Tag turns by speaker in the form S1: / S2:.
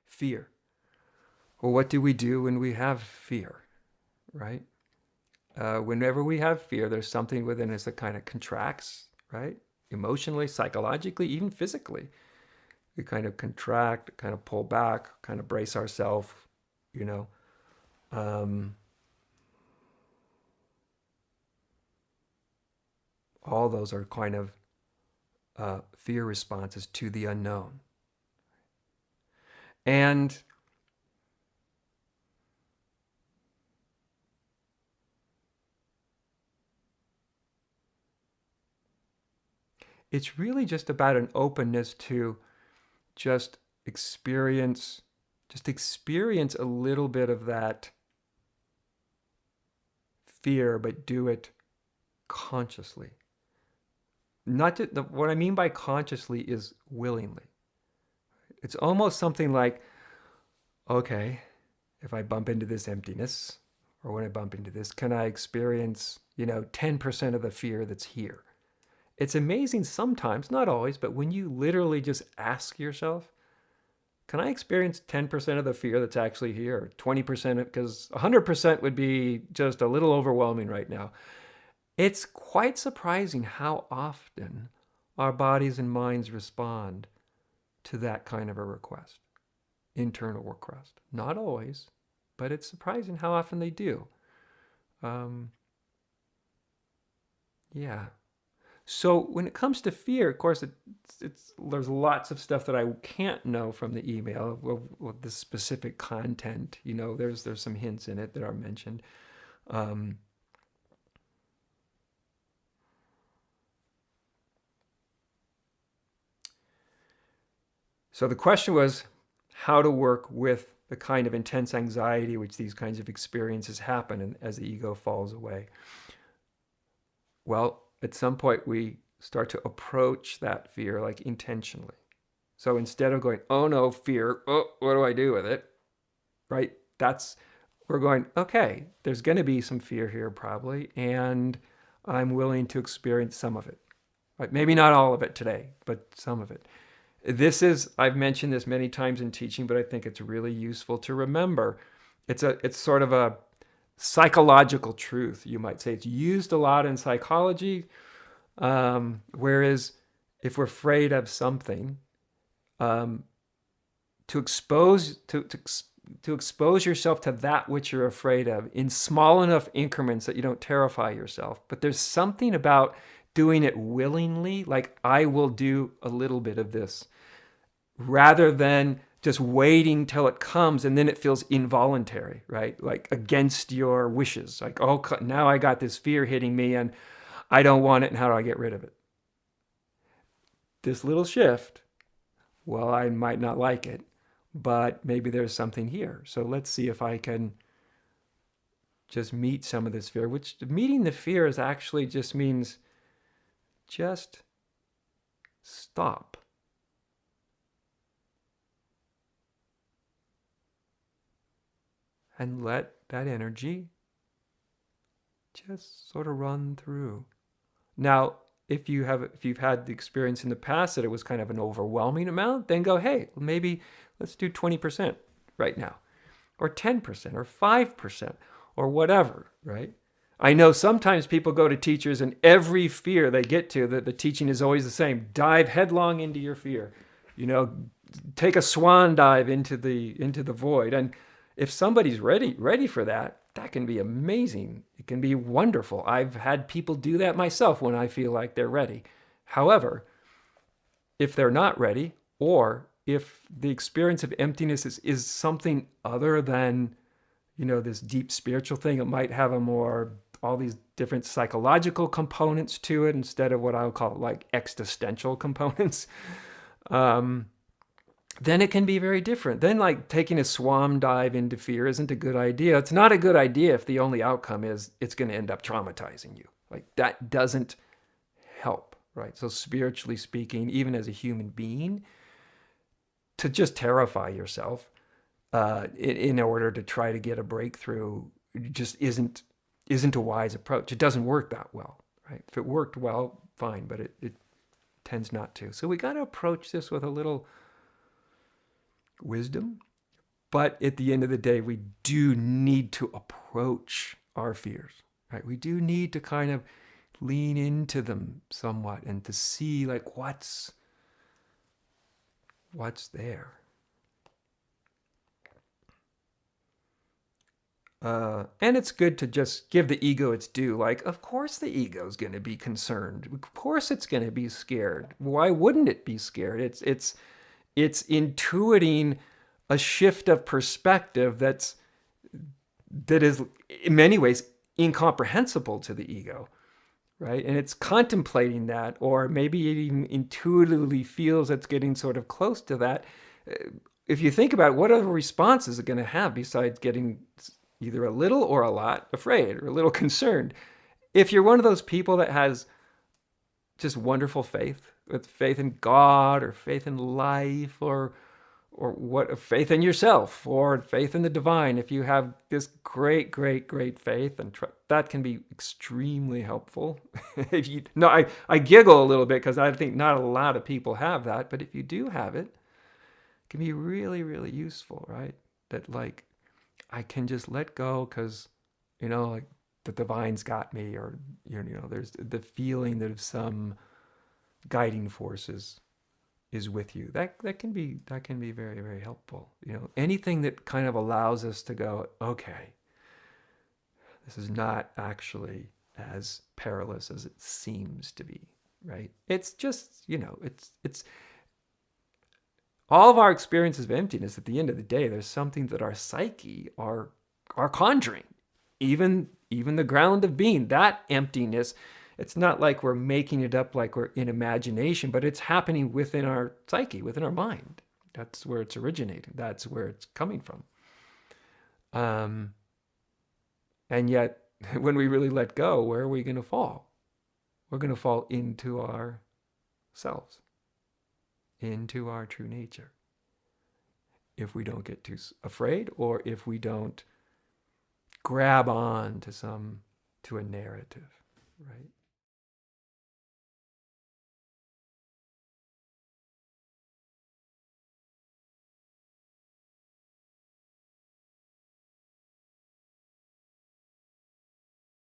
S1: fear. Well, what do we do when we have fear, right? Whenever we have fear, there's something within us that kind of contracts, right? Emotionally, psychologically, even physically. We kind of contract, kind of pull back, kind of brace ourselves, you know. Um, all those are kind of fear responses to the unknown. And it's really just about an openness to just experience just experience a little bit of that fear, but do it consciously. Not to, what I mean by consciously is willingly. It's almost something like, okay, if I bump into this emptiness, or when I bump into this, can I experience, 10% of the fear that's here? It's amazing sometimes, not always, but when you literally just ask yourself, can I experience 10% of the fear that's actually here? 20%, because 100% would be just a little overwhelming right now. It's quite surprising how often our bodies and minds respond to that kind of a request, internal request. Not always, but it's surprising how often they do. Yeah. So when it comes to fear, of course, there's lots of stuff that I can't know from the email with the specific content. There's some hints in it that are mentioned. Um, so the question was how to work with the kind of intense anxiety which these kinds of experiences happen and as the ego falls away. Well, at some point we start to approach that fear like intentionally. So instead of going, oh no, fear, oh, what do I do with it? Right? We're going, okay, there's going to be some fear here probably, and I'm willing to experience some of it. Right? Maybe not all of it today, but some of it. I've mentioned this many times in teaching, but I think it's really useful to remember. It's sort of a psychological truth, you might say. It's used a lot in psychology, whereas if we're afraid of something, to expose yourself to that which you're afraid of in small enough increments that you don't terrify yourself. But there's something about doing it willingly, like I will do a little bit of this, rather than just waiting till it comes and then it feels involuntary, right? Like against your wishes. Like, oh, now I got this fear hitting me and I don't want it, and how do I get rid of it? This little shift, well, I might not like it, but maybe there's something here. So let's see if I can just meet some of this fear, which meeting the fear is actually just means just stop. And let that energy just sort of run through. Now, if you've had the experience in the past that it was kind of an overwhelming amount, then go, hey, maybe let's do 20% right now, or 10%, or 5%, or whatever, right? I know sometimes people go to teachers and every fear they get to, the teaching is always the same. Dive headlong into your fear. Take a swan dive into the void. And if somebody's ready for that, that can be amazing. It can be wonderful. I've had people do that myself when I feel like they're ready. However, if they're not ready, or if the experience of emptiness is something other than, this deep spiritual thing, it might have all these different psychological components to it instead of what I'll call like existential components. Then it can be very different. Then like taking a swan dive into fear isn't a good idea. It's not a good idea if the only outcome is it's going to end up traumatizing you. Like that doesn't help, right? So spiritually speaking, even as a human being, to just terrify yourself in order to try to get a breakthrough just isn't a wise approach. It doesn't work that well, right? If it worked well, fine, but it tends not to. So we got to approach this with a little wisdom But at the end of the day, we do need to approach our fears, right? We do need to kind of lean into them somewhat and to see like what's there. And it's good to just give the ego its due. Like, of course the ego is going to be concerned. Of course it's going to be scared. Why wouldn't it be scared? It's intuiting a shift of perspective that is in many ways incomprehensible to the ego, right? And it's contemplating that, or maybe it even intuitively feels it's getting sort of close to that. If you think about it, what other response is it going to have besides getting either a little or a lot afraid or a little concerned? If you're one of those people that has just wonderful faith, with faith in God or faith in life or what, faith in yourself or faith in the divine, if you have this great faith, and that can be extremely helpful. If you no, I giggle a little bit because I think not a lot of people have that, but if you do have it, it can be really useful, right? That like I can just let go because like the divine's got me, or there's the feeling that some guiding forces is with you. That can be very helpful. Anything that kind of allows us to go, okay, this is not actually as perilous as it seems to be, right? It's just, it's all of our experiences of emptiness. At the end of the day, there's something that our psyche are conjuring. Even the ground of being, that emptiness, it's not like we're making it up like we're in imagination, but it's happening within our psyche, within our mind. That's where it's originating. That's where it's coming from. And yet, when we really let go, where are we going to fall? We're going to fall into ourselves, into our true nature. If we don't get too afraid, or if we don't grab on to a narrative, right?